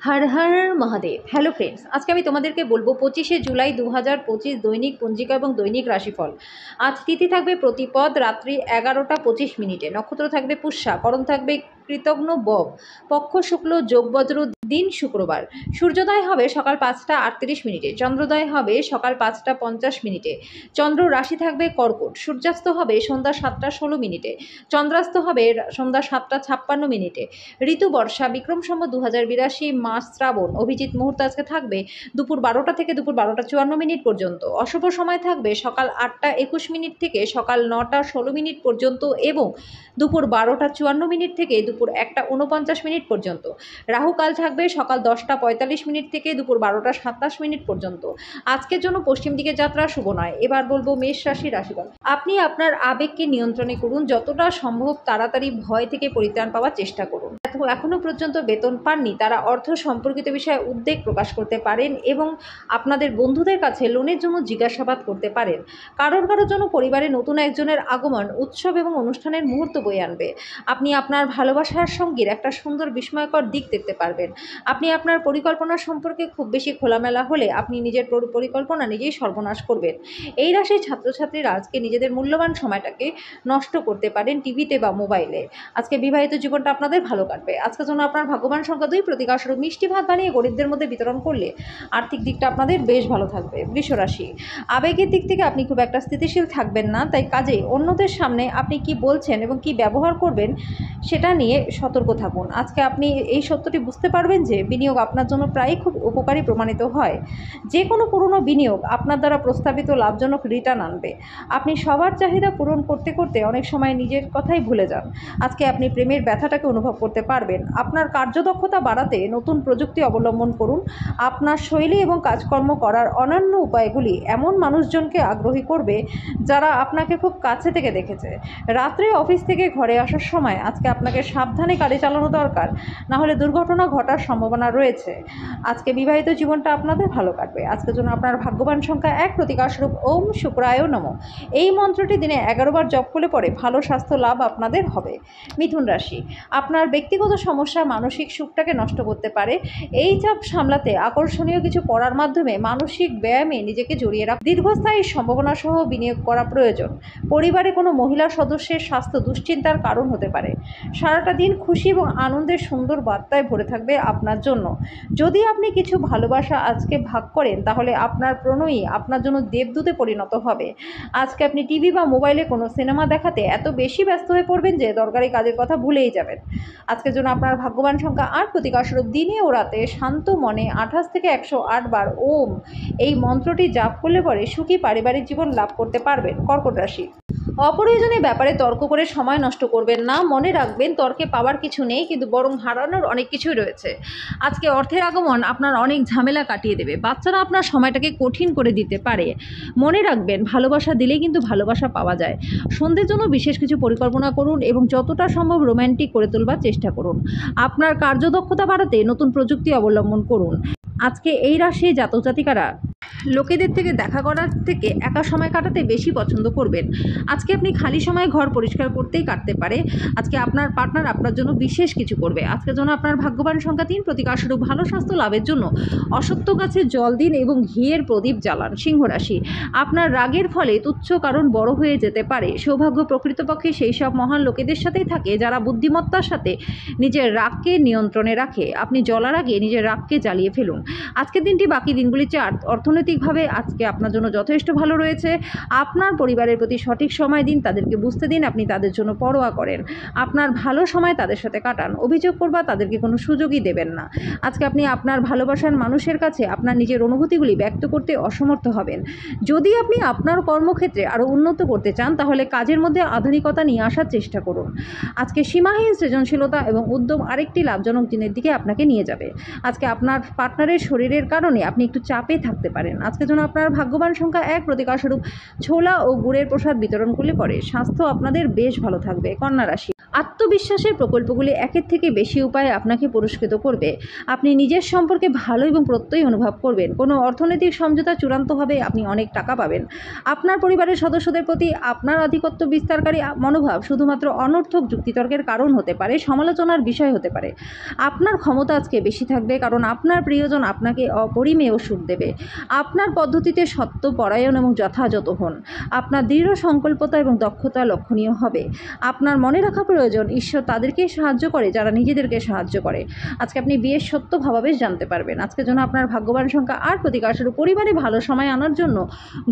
Har Har Mahadev. Hello friends, আজকে আমি তোমাদেরকে বলবো 25শে জুলাই 2025 দৈনিক পঞ্জিকা এবং দৈনিক রাশিফল। আজ তিথি থাকবে প্রতিপদ, রাত্রি 11টা 25 মিনিটে। নক্ষত্র থাকবে পুষ্যা, করণ থাকবে কৃতঘ্ন বব, পক্ষ শুক্ল, যোগ বজ্র, দিন শুক্রবার। সূর্যোদয় হবে সকাল 5টা 38 মিনিটে, চন্দ্রোদয় হবে সকাল 5টা 50 মিনিটে। চন্দ্র রাশি থাকবে কর্কট, সূর্যাস্ত হবে সন্ধ্যা 7টা 16 মিনিটে, চন্দ্রাস্ত হবে সন্ধ্যা 7টা 56 মিনিটে। ঋতু বর্ষা, বিক্রম সম্বত 2082, মাস শ্রাবণ। অভিজিৎ মুহূর্ত আজকে থাকবে দুপুর 12টা থেকে দুপুর 12টা 54 মিনিট পর্যন্ত। অশুভ সময় থাকবে সকাল 8টা 21 মিনিট থেকে সকাল 9টা 16 মিনিট পর্যন্ত এবং দুপুর 12টা 54 মিনিট থেকে দুপুর 1টা 49 মিনিট পর্যন্ত। রাহুকাল থাকবে সকাল 10টা 45 মিনিট থেকে দুপুর 12টা 27 মিনিট পর্যন্ত। আজকের জন্য পশ্চিম দিকে যাত্রা শুভ নয়। এবার বলবো মেষ রাশি রাশিফল। আপনি আপনার আবেগকে নিয়ন্ত্রণে করুন, যতটা সম্ভব তাড়াতাড়ি ভয় থেকে পরিত্রাণ পাওয়ার চেষ্টা করুন। এখনো পর্যন্ত বেতন পাননি তারা অর্থ সম্পর্কিত বিষয়ে উদ্বেগ প্রকাশ করতে পারেন এবং আপনাদের বন্ধুদের কাছে লোনের জন্য জিজ্ঞাসাবাদ করতে পারেন। কারোর জন্য পরিবারে নতুন একজনের আগমন উৎসব এবং অনুষ্ঠানের মুহূর্ত বয়ে আনবে। আপনি আপনার ভালোবাসার সঙ্গীর একটা সুন্দর বিস্ময়কর দিক দেখতে পারবেন। আপনি আপনার পরিকল্পনা সম্পর্কে খুব বেশি খোলামেলা হলে আপনি নিজের পরিকল্পনা নিজেই সর্বনাশ করবেন। এই রাশির ছাত্রছাত্রীরা আজকে নিজেদের মূল্যবান সময়টাকে নষ্ট করতে পারেন টিভিতে বা মোবাইলে। আজকে বিবাহিত জীবনটা আপনাদের ভালো কাটবে। আজকের জন্য আপনার ভাগ্যবান সংখ্যা 2, প্রতিকারস্বরূপ মিষ্টি ভাত বানিয়ে গরিবদের মধ্যে বিতরণ করলে আর্থিক দিকটা আপনাদের বেশ ভালো থাকবে। বৃষ রাশি, আবেগের দিক থেকে আপনি খুব একটা স্থিতিশীল থাকবেন না, তাই কাজে অন্যদের সামনে আপনি কি বলছেন এবং কি ব্যবহার করবেন সেটা নিয়ে সতর্ক থাকুন। আজকে আপনি এই সত্যটি বুঝতে পারবেন যে বিনিয়োগ আপনার জন্য প্রায়ই খুব উপকারী প্রমাণিত হয়। যে কোনো পুরনো বিনিয়োগ আপনার দ্বারা প্রস্তাবিত লাভজনক রিটার্ন আনবে। আপনি সবার চাহিদা পূরণ করতে করতে অনেক সময় নিজের কথাই ভুলে যান। আজকে আপনি প্রেমের ব্যথাটাকে অনুভব করতে পারবেন। আপনার কার্যদক্ষতা বাড়াতে নতুন প্রযুক্তি অবলম্বন করুন। আপনার শৈলী এবং কাজকর্ম করার অনন্য উপায়গুলি এমন মানুষজনকে আগ্রহী করবে যারা আপনাকে খুব কাছে থেকে দেখেছে। রাত্রে অফিস থেকে ঘরে আসার সময় আজকে আপনাকে সাবধানে গাড়ি চালানো দরকার, না হলে দুর্ঘটনা ঘটার সম্ভাবনা রয়েছে। আজকে বিবাহিত জীবনটা আপনাদের ভালো কাটবে। আজকের জন্য আপনার ভাগ্যবান সংখ্যা 1, প্রতিকারস্বরূপ ওম শুক্রায় নমঃ। এই মন্ত্রটি দিনে 11 বার জপ করলে পরে ভালো স্বাস্থ্য লাভ আপনাদের হবে। মিথুন রাশি, আপনার ব্যক্তিগত সমস্যা মানসিক সুখটাকে নষ্ট করতে পারে। এই চাপ সামলাতে আকর্ষণীয় কিছু পড়ার মাধ্যমে মানসিক ব্যায়ামে নিজেকে জড়িয়ে রাখা দীর্ঘস্থায়ী সম্ভাবনা সহ বিনিয়োগ করা প্রয়োজন। পরিবারে কোনো মহিলা সদস্যের স্বাস্থ্য দুশ্চিন্তার কারণ হতে পারে। সারাটা দিন খুশি এবং আনন্দের সুন্দর বার্তায় ভরে থাকবে আপনার জন্য। যদি আপনি কিছু ভালোবাসা আজকে ভাগ করেন তাহলে আপনার প্রণয়ী আপনার জন্য দেবদূতে পরিণত হবে। আজকে আপনি টিভি বা মোবাইলে কোনো সিনেমা দেখাতে এত বেশি ব্যস্ত হয়ে পড়বেন যে দরকারি কাজের কথা ভুলেই যাবেন। আজকের জন্য আপনার ভাগ্যবান সংখ্যা 8, প্রতিকারস্বরূপ দিনে ও রাতে শান্ত মনে 28 থেকে 108 বার ওম এই মন্ত্রটি জাপ করলে পরে সুখী পারিবারিক জীবন লাভ করতে পারবেন। কর্কট রাশি, অপ্রয়োজনীয় ব্যাপারে তর্ক করে সময় নষ্ট করবেন না। মনে রাখবেন তর্কে পাওয়ার কিছু নেই, কিন্তু বরং হারানোর অনেক কিছুই রয়েছে। আজকে অর্থের আগমন আপনার অনেক ঝামেলা কাটিয়ে দেবে। বাচ্চারা আপনার সময়টাকে কঠিন করে দিতে পারে। মনে রাখবেন ভালোবাসা দিলেই কিন্তু ভালোবাসা পাওয়া যায়। সন্ধ্যের জন্য বিশেষ কিছু পরিকল্পনা করুন এবং যতটা সম্ভব রোম্যান্টিক করে তোলবার চেষ্টা করুন। আপনার কার্যদক্ষতা বাড়াতে নতুন প্রযুক্তি অবলম্বন করুন। আজকে এই রাশি জাতক জাতিকারা লোকেদের থেকে দেখা করার থেকে একা সময় কাটাতে বেশি পছন্দ করবেন। আজকে আপনি খালি সময় ঘর পরিষ্কার করতেই কাটতে পারে। আজকে আপনার পার্টনার আপনার জন্য বিশেষ কিছু করবে। আজকের জন্য আপনার ভাগ্যবান সংখ্যা 3, প্রতিকারস্বরূপ ভালো স্বাস্থ্য লাভের জন্য অশ্বত্থ গাছে জল দিন এবং ঘিয়ের প্রদীপ জ্বালান। সিংহ রাশি, আপনার রাগের ফলে তুচ্ছ কারণ বড় হয়ে যেতে পারে। সৌভাগ্য প্রকৃতপক্ষে সেই সব মহান লোকেদের সাথেই থাকে যারা বুদ্ধিমত্তার সাথে নিজের রাগকে নিয়ন্ত্রণে রাখে। আপনি জ্বলার আগে নিজের রাগকে জ্বালিয়ে ফেলুন। আজকের দিনটি বাকি দিনগুলির চেয়ে অর্থনৈতিকভাবে আজকে আপনার জন্য যথেষ্ট ভালো রয়েছে। আপনার পরিবারের প্রতি সঠিক সময় দিন, তাদেরকে বুঝতে দিন আপনি তাদের জন্য পরোয়া করেন। আপনার ভালো সময় তাদের সাথে কাটান। অভিযোগ করবা তাদেরকে কোনো সুযোগই দেবেন না। আজকে আপনি আপনার ভালোবাসার মানুষের কাছে আপনার নিজের অনুভূতিগুলি ব্যক্ত করতে অসমর্থ হবেন। যদি আপনি আপনার কর্মক্ষেত্রে আরও উন্নত করতে চান তাহলে কাজের মধ্যে আধুনিকতা নিয়ে আসার চেষ্টা করুন। আজকে সীমাহীন সৃজনশীলতা এবং উদ্যম আরেকটি লাভজনক দিনের দিকে আপনাকে নিয়ে যাবে। আজকে আপনার পার্টনারের শরীরের কারণে আপনি একটু চাপে থাকতে পারেন। আজকের জন্য আপনার ভাগ্যবান সংখ্যা 1, প্রতিকারস্বরূপ ছোলা ও গুড়ের প্রসাদ বিতরণ করলে পরে স্বাস্থ্য আপনাদের বেশ ভালো থাকবে। কন্যা রাশি, আত্মবিশ্বাসের প্রকল্পগুলি একের থেকে বেশি উপায়ে আপনাকে পুরস্কৃত করবে। আপনি নিজের সম্পর্কে ভালো এবং প্রত্যয়ী অনুভব করবেন। কোনো অর্থনৈতিক সমঝোতা চূড়ান্ত হবে, আপনি অনেক টাকা পাবেন। আপনার পরিবারের সদস্যদের প্রতি আপনার আধিপত্য বিস্তারকারী মনোভাব শুধুমাত্র অনর্থক যুক্তিতর্কের কারণ হতে পারে, সমালোচনার বিষয় হতে পারে। আপনার ক্ষমতা আজকে বেশি থাকবে, কারণ আপনার প্রিয়জন আপনাকে অপরিমেয় সুখ দেবে। আপনার পদ্ধতিতে সত্যপরায়ণ এবং যথাযথ হন। আপনার দৃঢ় সংকল্পতা এবং দক্ষতা লক্ষণীয় হবে। আপনার মনে রাখা প্রয়োজন, ঈশ্বর তাদেরকে সাহায্য করে যারা নিজেদেরকে সাহায্য করে। আজকে আপনি বিয়ের সত্য ভাবাবেশ জানতে পারবেন। আজকের জন্য আপনার ভাগ্যবান সংখ্যা 8, প্রতিকারস্বরূপ পরিবারে ভালো সময় আনার জন্য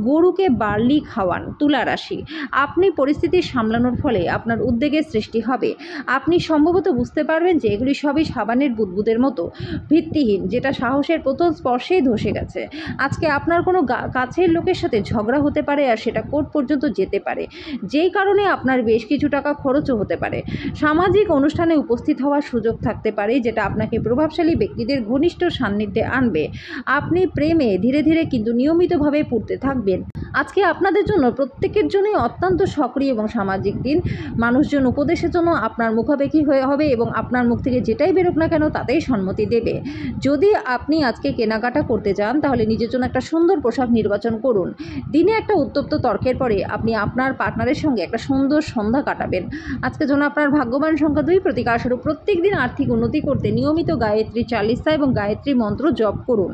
গরুকে বার্লি খাওয়ান। তুলা রাশি, আপনি পরিস্থিতি সামলানোর ফলে আপনার উদ্বেগের সৃষ্টি হবে। আপনি সম্ভবত বুঝতে পারবেন যে এগুলি সবই সাবানের বুদবুদের মতো ভিত্তিহীন, যেটা সাহসের প্রথম স্পর্শেই ধসে গেছে। আজকে আপনার কোনো কাছের লোকের সাথে ঝগড়া হতে পারে, আর সেটা কোর্ট পর্যন্ত যেতে পারে, যেই কারণে আপনার বেশ কিছু টাকা খরচও হতে পারে। সামাজিক অনুষ্ঠানে উপস্থিত হওয়ার সুযোগ থাকতে পারে, যেটা আপনাকে প্রভাবশালী ব্যক্তিদের ঘনিষ্ঠ সান্নিধ্যে আনবে। আপনি প্রেমে ধীরে ধীরে কিন্তু নিয়মিতভাবে পড়তে থাকবেন। আজকে আপনাদের জন্য প্রত্যেকের জন্যই অত্যন্ত সক্রিয় এবং সামাজিক দিন। মানুষজন উপদেশের জন্য আপনার মুখাপেক্ষী হয়ে হবে এবং আপনার মুখ থেকে যেটাই বেরোক না কেন তাতেই সম্মতি দেবে। যদি আপনি আজকে কেনাকাটা করতে যান, তাহলে নিজের জন্য একটা সুন্দর পোশাক নির্বাচন করুন। দিনে একটা উত্তপ্ত তর্কের পরে আপনি আপনার পার্টনারের সঙ্গে একটা সুন্দর সন্ধ্যা কাটাবেন। আজকের জন্য আপনার ভাগ্যবান সংখ্যা 2, প্রতিকারস্বরূপ প্রত্যেক দিন আর্থিক উন্নতি করতে নিয়মিত গায়ত্রী চালিসা এবং গায়ত্রী মন্ত্র জপ করুন।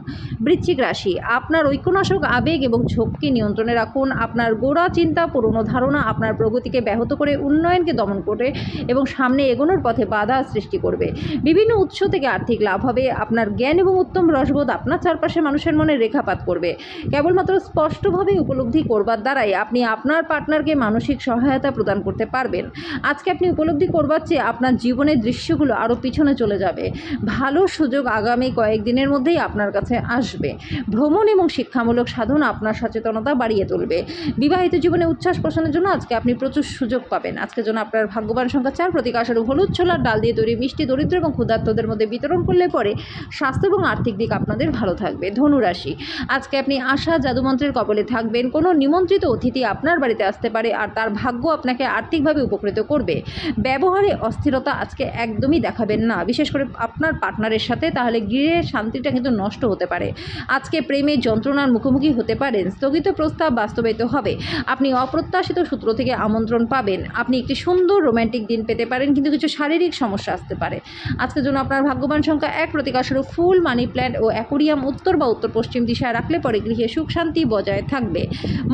বৃশ্চিক রাশি, আপনার ঐক্যনাশক আবেগ এবং ঝোঁককে নিয়ন্ত্রণে রাখুন। আপনার গোড়া চিন্তা, পুরনো ধারণা আপনার প্রগতিকে ব্যাহত করে, উন্নয়নকে দমন করে এবং সামনে এগোনোর পথে বাধা সৃষ্টি করবে। বিভিন্ন উৎস থেকে আর্থিক লাভ হবে। আপনার জ্ঞান এবং উত্তম রসবোধ আপনার চারপাশে মানুষের মনে রেখাপাত করবে। কেবলমাত্র স্পষ্টভাবে উপলব্ধি করবার দ্বারাই আপনি আপনার পার্টনারকে মানসিক সহায়তা প্রদান করতে পারবেন। আজকে আপনি উপলব্ধি করবার চেয়ে আপনার জীবনের দৃশ্যগুলো আরও পিছনে চলে যাবে। ভালো সুযোগ আগামী কয়েকদিনের মধ্যেই আপনার কাছে আসবে। ভ্রমণ এবং শিক্ষামূলক সাধনা আপনার সচেতনতা বাড়িয়ে তুলবে। বিবাহিত জীবনে উচ্ছ্বাস পোষণের জন্য আজকে আপনি প্রচুর সুযোগ পাবেন। আজকের জন্য আপনার ভাগ্যবান সংখ্যা 4, প্রতিকারস্বরূপ হলুদ ছোলার ডাল দিয়ে তৈরি মিষ্টি দরিদ্র এবং ক্ষুধার্তদের মধ্যে বিতরণ করলে পরে স্বাস্থ্য এবং আর্থিক দিক আপনাদের ভালো থাকবে। ধনুরাশি, আজকে আপনি আশা জাদুমন্ত্রের কবলে থাকবেন। কোনো নিমন্ত্রিত অতিথি আপনার বাড়িতে আসতে পারে, আর তার ভাগ্য আপনাকে আর্থিকভাবে উপকৃত করবে। ব্যবহারে অস্থিরতা আজকে একদমই দেখাবেন না, বিশেষ করে আপনার পার্টনারের সাথে, তাহলে গৃহের শান্তিটা কিন্তু নষ্ট হতে পারে। আজকে প্রেমের যন্ত্রণার মুখোমুখি হতে পারেন। স্থগিত প্রস্তাব বাস্তবায়িত হবে। আপনি অপ্রত্যাশিত সূত্র থেকে আমন্ত্রণ পাবেন। আপনি একটি সুন্দর রোম্যান্টিক দিন পেতে পারেন, কিন্তু কিছু শারীরিক সমস্যা আসতে পারে। আজকের জন্য আপনার ভাগ্যবান সংখ্যা 1, প্রতিকারস্বরূপ ফুল, মানি প্ল্যান্ট ও অ্যাকোরিয়াম উত্তর বা উত্তর পশ্চিম দিশায় রাখলে পরে গৃহে সুখ শান্তি বজায় থাকবে।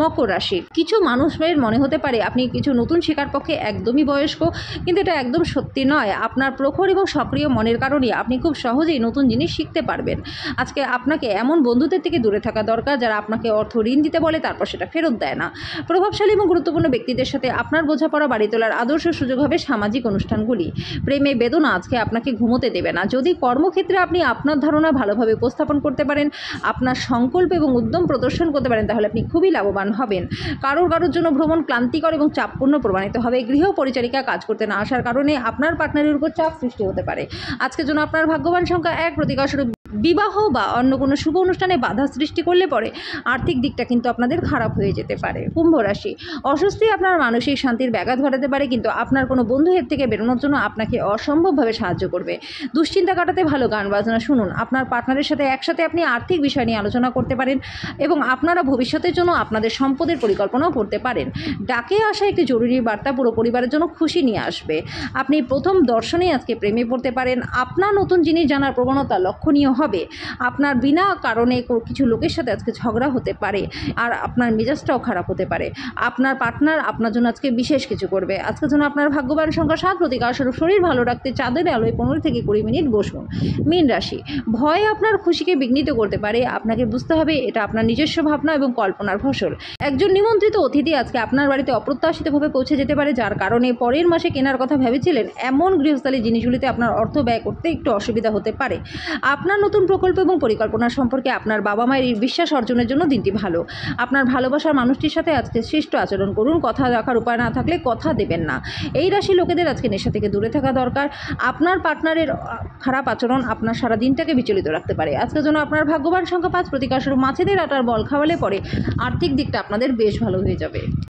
মকর রাশি, কিছু মানুষের মনে হতে পারে আপনি কিছু নতুন শেখার পক্ষে একদমই বয়স্ক, কিন্তু এটা একদম সত্যি নয়। আপনার প্রখর এবং সক্রিয় মনের কারণে আপনি খুব সহজেই নতুন জিনিস শিখতে পারবেন। আজকে আপনাকে এমন বন্ধুদের থেকে দূরে থাকা দরকার যারা আপনাকে অর্থ ঋণ দিতে বলে তারপর সেটা ফেরত দেয় না। প্রভাবশালী এবং গুরুত্বপূর্ণ ব্যক্তিদের সাথে আপনার বোঝাপড়া বাড়ি তোলার আদর্শ সুযোগ হবে সামাজিক অনুষ্ঠানগুলি। প্রেমে বেদনা আজকে আপনাকে ঘুমোতে দেবে না। যদি কর্মক্ষেত্রে আপনি আপনার ধারণা ভালোভাবে উপস্থাপন করতে পারেন, আপনার সংকল্প এবং উদ্যম প্রদর্শন করতে পারেন, তাহলে আপনি খুবই লাভবান হবেন। কারোর জন্য ভ্রমণ ক্লান্তিকর এবং চাপপূর্ণ প্রমাণিত হবে। গৃহ পরিচারিকা কাজ করতে না আসার কারণে আপনার পার্টনারের উপর চাপ সৃষ্টি হতে পারে। আজকের জন্য আপনার ভাগ্যবান সংখ্যা 1, প্রতিকারস্বরূপ বিবাহ বা অন্য কোনো শুভ অনুষ্ঠানে বাধা সৃষ্টি করলে পরে আর্থিক দিকটা কিন্তু আপনাদের খারাপ হয়ে যেতে পারে। কুম্ভ রাশি, অস্বস্তি আপনার মানসিক শান্তির ব্যাঘাত ঘটাতে পারে, কিন্তু আপনার কোনো বন্ধু এর থেকে বেরোনোর জন্য আপনাকে অসম্ভবভাবে সাহায্য করবে। দুশ্চিন্তা কাটাতে ভালো গান বাজনা শুনুন। আপনার পার্টনারের সাথে একসাথে আপনি আর্থিক বিষয় নিয়ে আলোচনা করতে পারেন এবং আপনারা ভবিষ্যতের জন্য আপনাদের সম্পদের পরিকল্পনাও করতে পারেন। ডাকে আসা একটি জরুরি বার্তা পুরো পরিবারের জন্য খুশি নিয়ে আসবে। আপনি প্রথম দর্শনেই আজকে প্রেমে পড়তে পারেন। আপনার নতুন জিনিস জানার প্রবণতা লক্ষণীয় হবে। আপনার বিনা কারণে কিছু লোকের সাথে আজকে ঝগড়া হতে পারে, আর আপনার মেজাজটাও খারাপ হতে পারে। আপনার পার্টনার আপনার জন্য আজকে বিশেষ কিছু করবে। আজকের জন্য আপনার ভাগ্যবান সংখ্যা 7, প্রতিকারস্বরূপ শরীর ভালো রাখতে চাঁদের আলোয় 15 থেকে 20 মিনিট বসুন। মীন রাশি, ভয় আপনার খুশিকে বিঘ্নিত করতে পারে। আপনাকে বুঝতে হবে এটা আপনার নিজস্ব ভাবনা এবং কল্পনার ফসল। একজন নিমন্ত্রিত অতিথি আজকে আপনার বাড়িতে অপ্রত্যাশিতভাবে পৌঁছে যেতে পারে, যার কারণে পরের মাসে কেনার কথা ভেবেছিলেন এমন গৃহস্থালী জিনিসগুলিতে আপনার অর্থ ব্যয় করতে একটু অসুবিধা হতে পারে। আপনার নতুন প্রকল্প এবং পরিকল্পনা সম্পর্কে আপনার বাবা মায়ের বিশ্বাস অর্জনের জন্য দিনটি ভালো। আপনার ভালোবাসার মানুষটির সাথে আজকে শিষ্ট আচরণ করুন। কথা রাখার উপায় না থাকলে কথা দেবেন না। এই রাশি লোকেদের আজকে নেশা থেকে দূরে থাকা দরকার। আপনার পার্টনারের খারাপ আচরণ আপনার সারা দিনটাকে বিচলিত রাখতে পারে। আজকের জন্য আপনার ভাগ্যবান সংখ্যা 5, প্রতিকারস্বরূপ মাছেদের আটার বল খাওয়ালে পরে আর্থিক দিকটা আপনাদের বেশ ভালো হয়ে যাবে।